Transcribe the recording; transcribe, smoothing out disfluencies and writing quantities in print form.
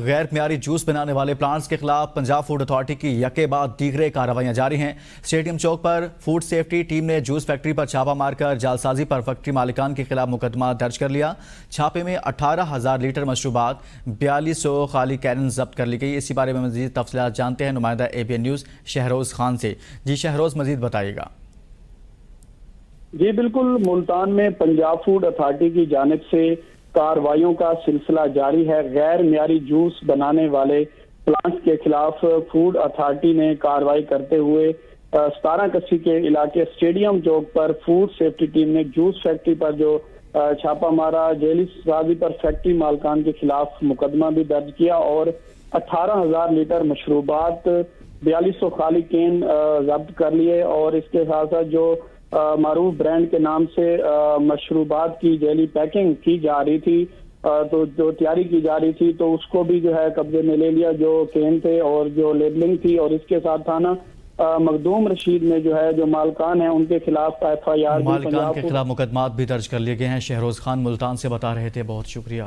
غیر معیاری جوس بنانے والے پلانٹس کے خلاف پنجاب فوڈ اتھارٹی کی یکے بعد دیگرے کارروائیاں جاری ہیں۔ اسٹیڈیم چوک پر فوڈ سیفٹی ٹیم نے جوس فیکٹری پر چھاپہ مار کر جعلسازی پر فیکٹری مالکان کے خلاف مقدمہ درج کر لیا۔ چھاپے میں 18,000 لیٹر مشروبات، 4200 خالی کینن ضبط کر لی گئی۔ اسی بارے میں مزید تفصیلات جانتے ہیں نمائندہ ABN نیوز شہروز خان سے۔ جی شہروز، مزید بتائیے گا۔ جی بالکل، ملتان میں پنجاب فوڈ اتھارٹی کی جانب سے کارروائیوں کا سلسلہ جاری ہے۔ غیر معیاری جوس بنانے والے پلانٹس کے خلاف فوڈ اتھارٹی نے کارروائی کرتے ہوئے 17 کسی کے علاقے اسٹیڈیم چوک پر فوڈ سیفٹی ٹیم نے جوس فیکٹری پر جو چھاپہ مارا، جعلی سازی پر فیکٹری مالکان کے خلاف مقدمہ بھی درج کیا اور 18,000 لیٹر مشروبات، 4200 خالی کین ضبط کر لیے اور اس کے ساتھ ساتھ جو معروف برانڈ کے نام سے مشروبات کی جعلی پیکنگ کی جا رہی تھی، تو جو تیاری کی جا رہی تھی تو اس کو بھی جو ہے قبضے میں لے لیا، جو کین تھے اور جو لیبلنگ تھی۔ اور اس کے ساتھ تھانہ مخدوم رشید میں جو ہے جو مالکان ہیں ان کے خلاف FIR مالکان کے خلاف مقدمات بھی درج کر لیے گئے ہیں۔ شہروز خان ملتان سے بتا رہے تھے، بہت شکریہ۔